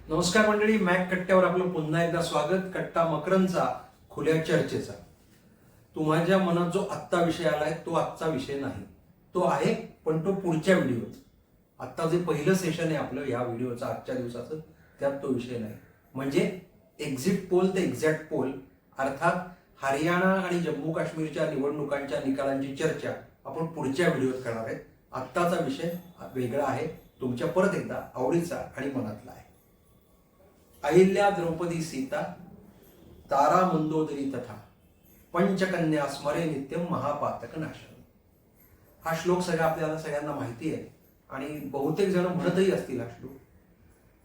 नमस्कार मंडळी, मॅक कट्ट्यावर आपलं पुन्हा एकदा स्वागत. कट्टा मकरंदचा खुल्या चर्चेचा. तुम्हाला मनात जो आत्ता विषय आलाय तो आजचा विषय नाही, तो आहे पण तो पुढच्या व्हिडिओत. आत्ता जे पहिलं सेशन आहे आपलं या व्हिडिओचं आजच्या दिवसाचं, त्यात तो विषय नाही. म्हणजे एक्झिट पोल ते एक्झॅक्ट पोल, अर्थात हरियाणा आणि जम्मू काश्मीरच्या निवडणुकांच्या निकालांची चर्चा आपण पुढच्या व्हिडिओत करणार आहे. आत्ताचा विषय वेगळा आहे, तुमच्या परत एकदा आवडीचा आणि मनातला आहे. अहिल्या द्रौपदी सीता तारा मंदोदरी तथा पंचकन्या स्मरे नित्यम महापातक नाशन. हा श्लोक आपल्याला सगळ्यांना माहिती आहे आणि बहुतेक जण म्हणतही असतील हा श्लोक.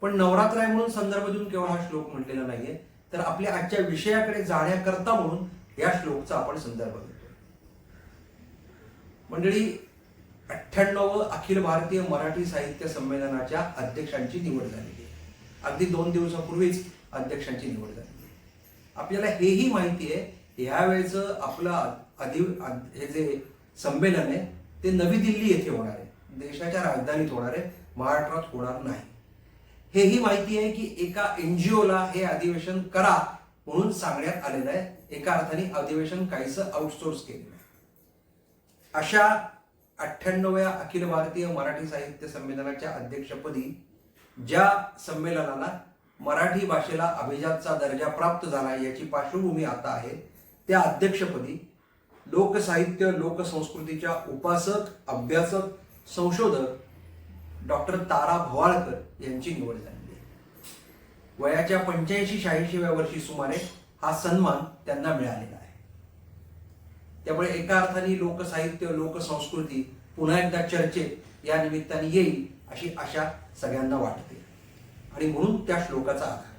पण नवरात्र आहे म्हणून संदर्भ देऊन केवळ हा श्लोक म्हटलेला नाहीये, तर आपल्या आजच्या विषयाकडे जाण्याकरता म्हणून या श्लोकचा आपण संदर्भ घेतो. मंडळी, 98 अखिल भारतीय मराठी साहित्य संमेलनाच्या अध्यक्षांची निवड झालेली आहे. अगदी 2 दिवसापूर्वीच अध्यक्षांची निवड झाली. आपल्याला हेही माहिती आहे यावेळेचं आपलं हे जे संमेलन आहे ते नवी दिल्ली येथे होणार आहे, देशाच्या राजधानीत होणार आहे, महाराष्ट्रात होणार नाही. हेही माहिती आहे की एका एनजीओला हे अधिवेशन करा म्हणून सांगण्यात आलेलं आहे. एका अर्थाने अधिवेशन काहीसं आउटसोर्स केलेलं आहे. अशा 98व्या अखिल भारतीय मराठी साहित्य संमेलनाच्या अध्यक्षपदी, ज्या संमेलनाला मराठी भाषेला अभिजातचा दर्जा प्राप्त झाला याची पार्श्वभूमी आता आहे, त्या अध्यक्षपदी लोकसाहित्य लोकसंस्कृतीच्या उपासक, अभ्यासक, संशोधक डॉक्टर तारा भवाळकर यांची निवड झाली आहे. वयाच्या 85-86व्या वर्षी सुमारे हा सन्मान त्यांना मिळालेला आहे. त्यामुळे एका अर्थाने लोकसाहित्य लोकसंस्कृती पुन्हा एकदा चर्चेत या निमित्ताने येईल अशी आशा सगळ्यांना वाटते आणि म्हणून त्या श्लोकाचा आधार.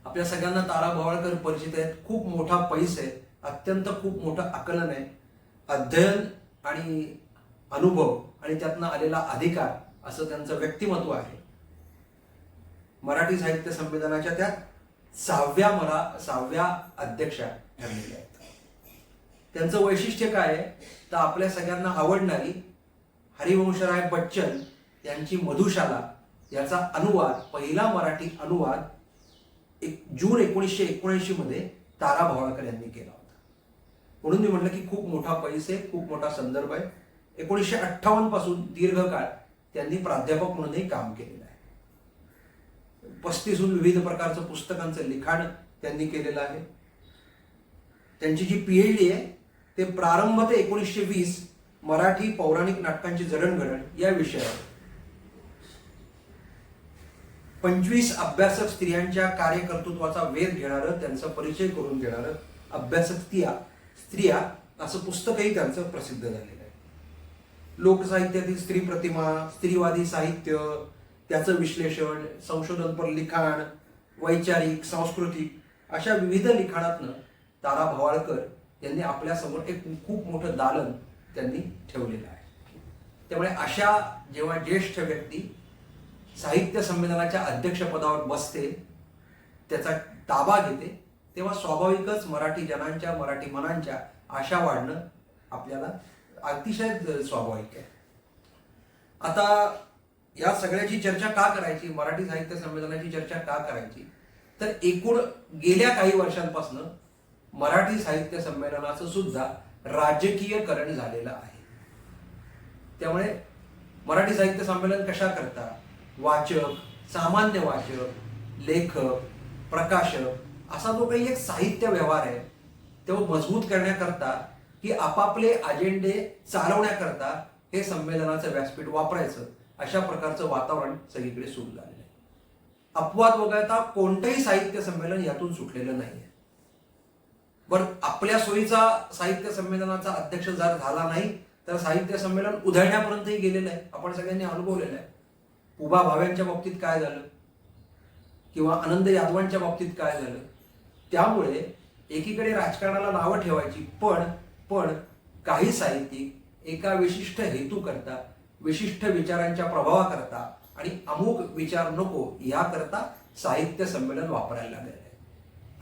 आपल्या सगळ्यांना तारा भवाळकर परिचित आहेत. खूप मोठा पैस आहे, अत्यंत खूप मोठं आकलन आहे, अध्ययन आणि अनुभव आणि त्यातनं आलेला अधिकार असं त्यांचं व्यक्तिमत्व आहे. मराठी साहित्य संमेलनाच्या त्या 6व्या अध्यक्षा ठरलेल्या आहेत. त्यांचं वैशिष्ट्य काय आहे तर आपल्या सगळ्यांना आवडणारी हरिवंशराय बच्चन यांची मधुशाला याचा अनुवाद, पहिला मराठी अनुवाद जून 1979 मध्ये तारा भवाळकर यांनी केला होता. म्हणून मी म्हटलं की खूप मोठा पैस आहे, खूप मोठा संदर्भ आहे. 1958 पासून दीर्घकाळ त्यांनी प्राध्यापक म्हणूनही काम केलेलं आहे. 35हून विविध प्रकारचं पुस्तकांचं लिखाण त्यांनी केलेलं आहे. त्यांची जी PhD आहे ते प्रारंभ ते 1920 मराठी पौराणिक नाटकांची जडणघडण या विषयावर. 25 अभ्यासक स्त्रियांच्या कार्यकर्तृत्वाचा वेध घेणारं, त्यांचा परिचय करून देणारं अभ्यासक स्त्रिया असं पुस्तकही त्यांचं प्रसिद्ध झालेलं आहे. लोकसाहित्यातील स्त्री प्रतिमा, स्त्रीवादी साहित्य, त्याचं विश्लेषण, संशोधनपर लिखाण, वैचारिक सांस्कृतिक अशा विविध लिखाणातनं तारा भवाळकर यांनी आपल्या समोर एक खूप मोठं दालन त्यांनी ठेवलेलं आहे. त्यामुळे अशा जेव्हा ज्येष्ठ व्यक्ती साहित्य संमेलनाच्या अध्यक्षपदावर बसते, त्याचा ताबा घेते, तेव्हा स्वाभाविकच मराठी जनांच्या, मराठी मनांच्या आशा वाढणं आपल्याला अतिशय स्वाभाविक आहे. आता या सगळ्याची चर्चा का करायची, मराठी साहित्य संमेलनाची चर्चा का करायची, तर एकूण गेल्या काही वर्षांपासून मराठी साहित्य संमेलनाचं सुद्धा राजकीयकरण झालेलं आहे. त्यामुळे मराठी साहित्य संमेलन कशा करता वाचक, सामान्य वाचक, लेखक, प्रकाशक असा जो काही एक साहित्य व्यवहार आहे तो मजबूत करण्याकरता की आपापले अजेंडे चालवण्याकरता हे संमेलनाचं व्यासपीठ वापरायचं, अशा प्रकारचं वातावरण सगळीकडे सुरू झालेलं आहे. अपवाद वगळता कोणतंही साहित्य संमेलन यातून सुटलेलं नाहीये. बरं, आपल्या सोयीचा साहित्य संमेलनाचा अध्यक्ष जर झाला नाही तर साहित्य संमेलन उधळण्यापर्यंतही गेलेलं आहे, आपण सगळ्यांनी अनुभवलेलं आहे. उभा भाव्यांच्या बाबतीत काय झालं किंवा आनंद यादवांच्या बाबतीत काय झालं. त्यामुळे एकीकडे राजकारणाला नावं ठेवायची, पण काही साहित्यिक एका विशिष्ट हेतू करता, विशिष्ट विचारांच्या प्रभावाकरता आणि अमुक विचार नको याकरता साहित्य संमेलन वापरायला लागलेलं आहे.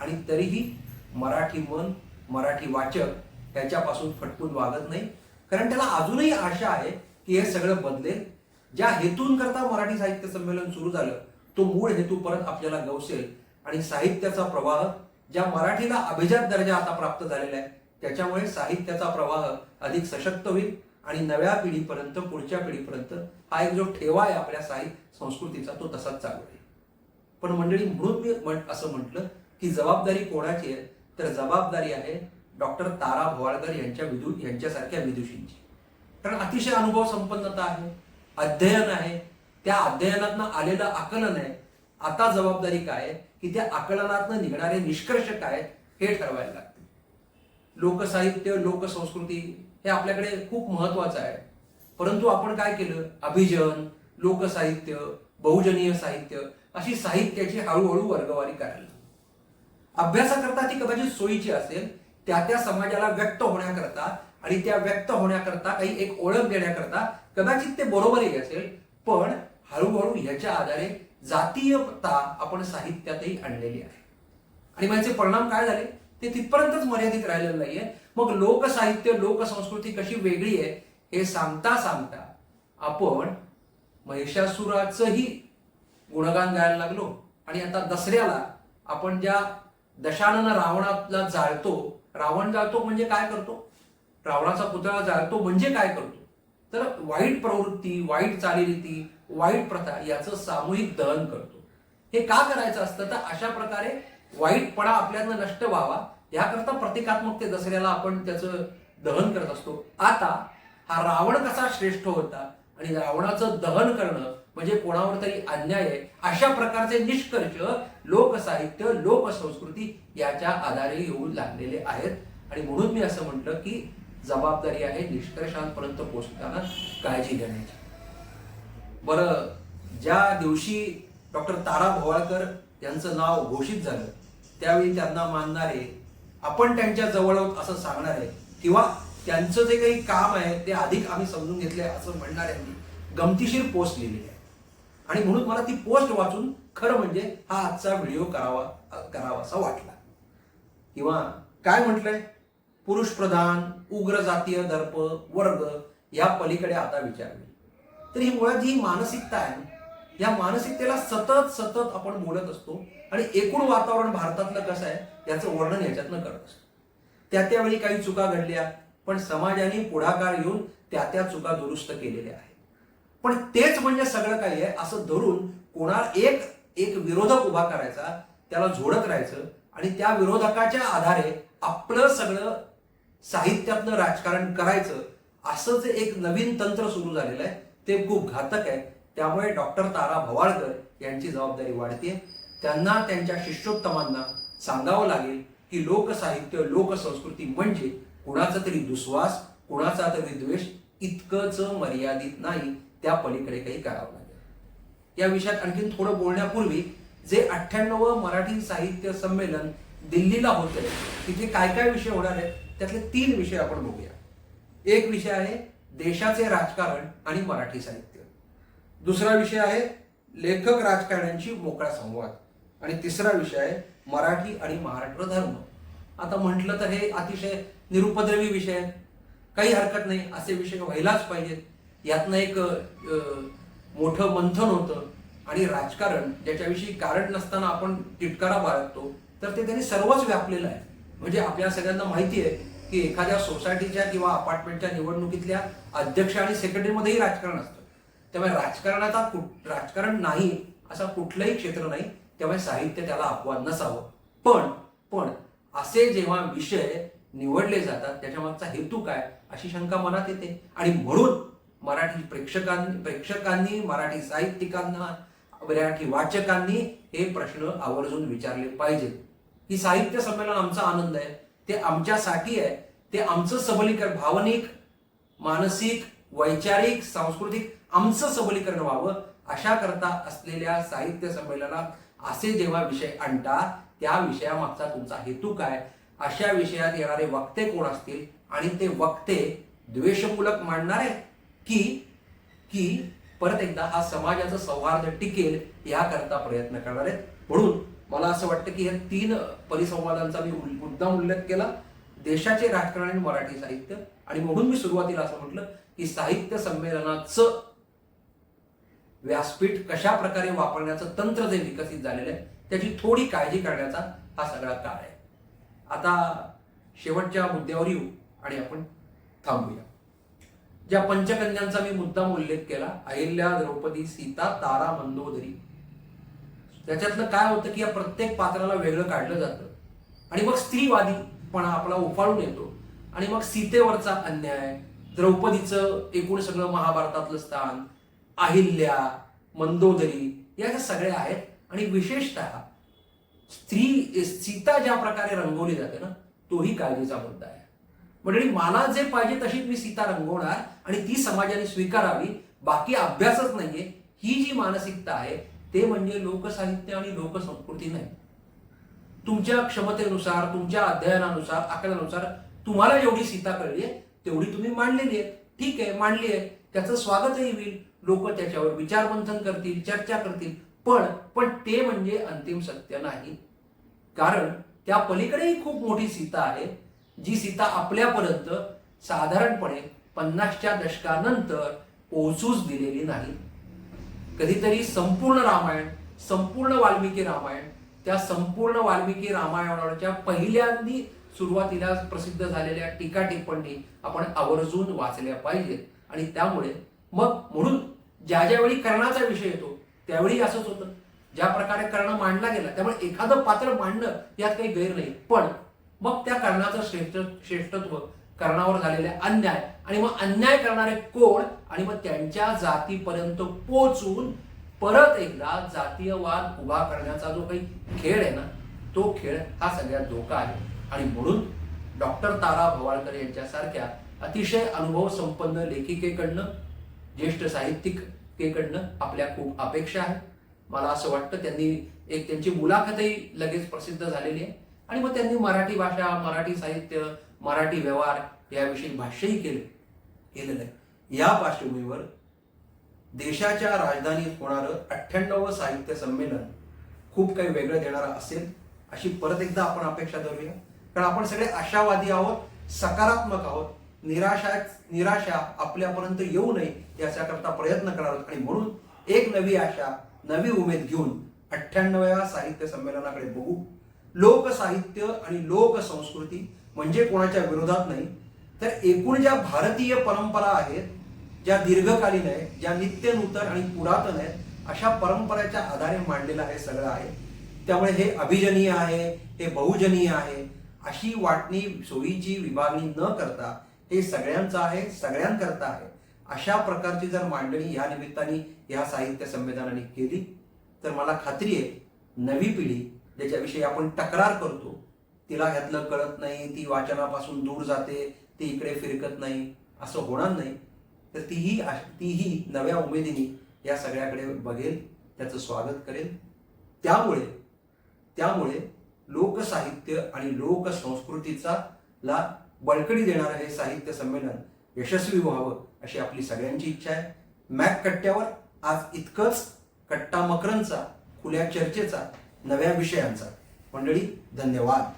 आणि तरीही मराठी मन, मराठी वाचक त्याच्यापासून फटकून वागत नाही, कारण त्याला अजूनही आशा आहे की हे सगळं बदलेल. ज्या हेतून करता मराठी साहित्य संमेलन सुरू झालं तो मूळ हेतू परत आपल्याला गवसेल आणि साहित्याचा प्रवाह, ज्या मराठीला अभिजात दर्जा आता प्राप्त झालेला आहे, त्याच्यामुळे साहित्याचा प्रवाह अधिक सशक्त होईल आणि नव्या पिढीपर्यंत, पुढच्या पिढीपर्यंत हा एक जो ठेवा आहे आपल्या साहित्य संस्कृतीचा, तो तसाच चालू आहे. पण मंडळी, म्हणून मी असं म्हटलं की जबाबदारी कोणाची आहे, तर जबाबदारी आहे डॉक्टर तारा भवाळकर यांच्यासारख्या विदुषींची. कारण अतिशय अनुभव संपन्नता आहे, अध्ययन आहे, त्या अध्ययनातनं आलेलं आकलन आहे. आता जबाबदारी काय आहे की त्या आकलनातनं निघणारे निष्कर्ष काय हे ठरवायला लागते. लोकसाहित्य, लोकसंस्कृती हे आपल्याकडे खूप महत्वाचं आहे, परंतु आपण काय केलं, अभिजन, लोकसाहित्य, बहुजनीय साहित्य अशी साहित्याची हळूहळू वर्गवारी करायला. अभ्यासाकरता ती कदाचित सोयीची असेल, त्या त्या समाजाला व्यक्त होण्याकरता आणि त्या व्यक्त होण्याकरता काही एक ओळख देण्याकरता कदाचित ते बरोबरही असेल, पण हळूहळू ह्याच्या आधारे जातीयता आपण साहित्यातही आणलेली आहे. आणि माझे परिणाम काय झाले ते तिथपर्यंतच मर्यादित राहिलेलं नाहीये. मग लोकसाहित्य, लोकसंस्कृती कशी वेगळी आहे हे सांगता सांगता आपण महिषासुराचंही गुणगान गायला लागलो. आणि आता दसऱ्याला आपण ज्या दशानन रावणाला जाळतो, रावण जाळतो म्हणजे काय करतो, रावणाचा पुतळा जाळतो म्हणजे काय करतो, तर वाईट प्रवृत्ती, वाईट चालीरीती, वाईट प्रथा याचं सामूहिक दहन करतो. हे का करायचं असतं, तर अशा प्रकारे वाईटपणा आपल्याला नष्ट व्हावा याकरता प्रतिकात्मक ते दसऱ्याला आपण त्याचं दहन करत असतो. आता हा रावण कसा श्रेष्ठ होता आणि रावणाचं दहन करणं म्हणजे कोणावर तरी अन्याय आहे, अशा प्रकारचे निष्कर्ष लोकसाहित्य, लोकसंस्कृती याच्या आधारे येऊ लागलेले आहेत. आणि म्हणून मी असं म्हटलं की जबाबदारी आहे निष्कर्षांपर्यंत पोहोचताना काळजी घेण्याची. बरं, ज्या दिवशी डॉक्टर तारा भवाळकर यांचं नाव घोषित झालं त्यावेळी त्यांना मानणारे, आपण त्यांच्या जवळ आहोत असं सांगणारे किंवा त्यांचं जे काही काम आहे ते अधिक आम्ही समजून घेतले असं म्हणणाऱ्यांनी गमतीशीर पोस्ट लिहिली आहे. आणि म्हणून मला ती पोस्ट वाचून खरं म्हणजे हा आजचा व्हिडिओ करावासा वाटला. किंवा काय म्हटलंय, पुरुष प्रधान, उग्र जातीय दर्प, वर्ग या पलीकडे आता विचार होईल. तर ही मुळात जी मानसिकता आहे, या मानसिकतेला सतत सतत आपण बोलत असतो आणि एकूण वातावरण भारतातलं कसं आहे याचं वर्णन याच्यातनं करत असतो. त्यावेळी काही चुका घडल्या, पण समाजाने पुढाकार घेऊन त्या चुका दुरुस्त केलेल्या आहेत. पण तेच म्हणजे सगळं काही आहे असं धरून कोणाला एक विरोधक उभा करायचा, त्याला झोडत राहायचं आणि त्या विरोधकाच्या आधारे आपलं सगळं साहित्यातलं राजकारण करायचं, असं जे एक नवीन तंत्र सुरू झालेलं आहे ते खूप घातक आहे. त्यामुळे डॉक्टर तारा भवाळकर यांची जबाबदारी वाढते. त्यांना त्यांच्या शिष्योत्तमांना सांगावं लागेल की लोकसाहित्य, लोकसंस्कृती म्हणजे कुणाचा तरी दुस्वास, कुणाचा तरी द्वेष इतकंच मर्यादित नाही, त्या पलीकडे काही करावं लागेल. या विषयात आणखीन थोडं बोलण्यापूर्वी जे 98वं मराठी साहित्य संमेलन दिल्लीला होतंय तिथे काय काय विषय होणार आहेत त्यातले 3 विषय आपण बघूया. एक विषय आहे देशाचे राजकारण आणि मराठी साहित्य, दुसरा विषय आहे लेखक राजकारण्यांशी मोकळा संवाद आणि तिसरा विषय आहे मराठी आणि महाराष्ट्र धर्म. आता म्हटलं तर हे अतिशय निरुपद्रवी विषय आहेत, काही हरकत नाही, असे विषय व्हायलाच पाहिजेत. यातनं एक मोठं मंथन होतं आणि राजकारण ज्याच्याविषयी कारण नसताना आपण तिटकारा बाळगतो तर ते त्यांनी सर्वच व्यापलेलं आहे. म्हणजे आपल्या सगळ्यांना माहिती आहे की एखाद्या सोसायटीच्या किंवा अपार्टमेंटच्या निवडणुकीतल्या अध्यक्ष आणि सेक्रेटरीमध्येही राजकारण असतं. त्यामुळे राजकारण नाही असा कुठलंही क्षेत्र नाही, त्यामुळे साहित्य त्याला अपवाद नसावं. पण असे जेव्हा विषय निवडले जातात त्याच्यामागचा हेतू काय अशी शंका मनात येते. आणि म्हणून मराठी प्रेक्षकांनी, मराठी साहित्यिकांना, मराठी वाचकांनी हे प्रश्न आवर्जून विचारले पाहिजेत की साहित्य संमेलन आमचा आनंद आहे, ते आमच्यासाठी आहे, ते आमचं सबलीकरण, भावनिक, मानसिक, वैचारिक, सांस्कृतिक आमचं सबलीकरण व्हावं अशा करता असलेल्या साहित्य संमेलनात असे जेव्हा विषय आणता त्या विषयामागचा तुमचा हेतू काय, अशा विषयात येणारे वक्ते कोण असतील आणि ते वक्ते द्वेषमूलक मांडणारे की परत एकदा हा समाजाचं सौहार्द टिकेल याकरता प्रयत्न करणार आहेत. म्हणून मला असं वाटतं की या 3 परिसंवादांचा मी मुद्दाम उल्लेख केला, देशाचे राजकारण आणि मराठी साहित्य. आणि म्हणून मी सुरुवातीला असं म्हटलं की साहित्य संमेलनाचं व्यासपीठ कशा प्रकारे वापरण्याचं तंत्र जे विकसित झालेलं आहे त्याची थोडी काळजी करण्याचा हा सगळा काळ आहे. आता शेवटच्या मुद्द्यावर येऊ आणि आपण थांबूया. ज्या पंचकन्यांचा मी मुद्दाम उल्लेख केला, अहिल्या, द्रौपदी, सीता, तारा, मंदोदरी, त्याच्यातलं काय होतं की या प्रत्येक पात्राला वेगळं काढलं जातं आणि मग स्त्रीवादीपणा आपला उफाळून येतो आणि मग सीतेवरचा अन्याय, द्रौपदीचं एकूण सगळं महाभारतातलं स्थान, अहिल्या, मंदोदरी या ज्या सगळ्या आहेत आणि विशेषतः सीता ज्या प्रकारे रंगवली जाते ना तोही काळजीचा मुद्दा आहे. म्हणजे मला जे पाहिजे तशीच मी सीता रंगवणार आणि ती समाजाने स्वीकारावी, बाकी अभ्यासच नाहीये, ही जी मानसिकता आहे ते म्हणजे लोकसाहित्य आणि लोकसंस्कृती नाही. तुमच्या क्षमतेनुसार, तुमच्या अध्ययनानुसार, आकलनानुसार तुम्हाला जेवढी सीता कळली आहे तेवढी तुम्ही मांडलेली आहे. ठीक आहे, मांडली आहे, त्याचं स्वागतही होईल, लोक त्याच्यावर विचारमंथन करतील, चर्चा करतील, पण ते म्हणजे अंतिम सत्य नाही. कारण त्या पलीकडेही खूप मोठी सीता आहे, जी सीता आपल्यापर्यंत साधारणपणे 50च्या दशकानंतर पोहोचूच दिलेली नाही. कधीतरी संपूर्ण रामायण, संपूर्ण वाल्मिकी रामायण, त्या संपूर्ण वाल्मिकी रामायणाच्या पहिल्यांदी सुरुवातीला प्रसिद्ध झालेल्या टीका टिप्पणी आपण आवर्जून वाचल्या पाहिजेत. आणि त्यामुळे म्हणून ज्या ज्यावेळी कर्णाचा विषय येतो त्यावेळी असंच होतं, ज्या प्रकारे कर्ण मांडला गेला, त्यामुळे एखादं पात्र मांडणं यात काही गैर नाही, पण मग त्या कर्णाचं श्रेष्ठत्व, कर्णावर झालेले अन्याय आणि मग अन्याय करणारे कोण आणि मग त्यांच्या जातीपर्यंत पोहोचून परत एकदा जातीयवाद उभा करण्याचा जो काही खेळ आहे ना तो खेळ हा सगळ्यात धोका आहे. आणि म्हणून डॉक्टर तारा भवाळकर यांच्यासारख्या अतिशय अनुभव संपन्न लेखिकेकडनं, ज्येष्ठ साहित्यिकेकडनं आपल्या खूप अपेक्षा आहेत. मला असं वाटतं त्यांची मुलाखतही लगेच प्रसिद्ध झालेली आहे आणि मग त्यांनी मराठी भाषा, मराठी साहित्य, मराठी व्यवहार याविषयी भाष्यही केलेलं आहे. या पार्श्वभूमीवर देशाच्या राजधानीत होणारं 98वं साहित्य संमेलन खूप काही वेगळं देणारं असेल अशी परत एकदा आपण अपेक्षा धरूया. कारण आपण सगळे आशावादी आहोत, सकारात्मक आहोत. निराशा आपल्यापर्यंत येऊ नये याच्याकरता प्रयत्न करणार आहोत. आणि म्हणून एक नवी आशा, नवी उमेद घेऊन 98व्या साहित्य संमेलनाकडे बघू. लोकसाहित्य आणि लोकसंस्कृती म्हणजे कोणाच्या विरोधात नाही, तर एकूण ज्या भारतीय परंपरा आहेत, ज्या दीर्घकालीन आहेत, ज्या नित्य नूतन आणि पुरातन आहेत, अशा परंपरेच्या आधारे मांडलेलं हे सगळं आहे. त्यामुळे हे अभिजनीय आहे, हे बहुजनीय आहे अशी वाटणी, सोयीची विभागणी न करता हे सगळ्यांचं आहे, सगळ्यांकरता आहे, अशा प्रकारची जर मांडणी या निमित्ताने या साहित्य संमेलनाने केली तर मला खात्री आहे नवी पिढी ज्याच्याविषयी आपण तक्रार करतो, तिला ह्यातलं कळत नाही, ती वाचनापासून दूर जाते, ती इकडे फिरकत नाही, असं होणार नाही. तर तीही नव्या उमेदीने या सगळ्याकडे बघेल, त्याचं स्वागत करेल. त्यामुळे लोकसाहित्य आणि लोकसंस्कृतीचा बळकटी देणारं हे साहित्य संमेलन यशस्वी व्हावं अशी आपली सगळ्यांची इच्छा आहे. मॅक कट्ट्यावर आज इतकंच. कट्टा मकरंदचा, खुल्या चर्चेचा, नव्या विषयांचा. मंडळी, धन्यवाद.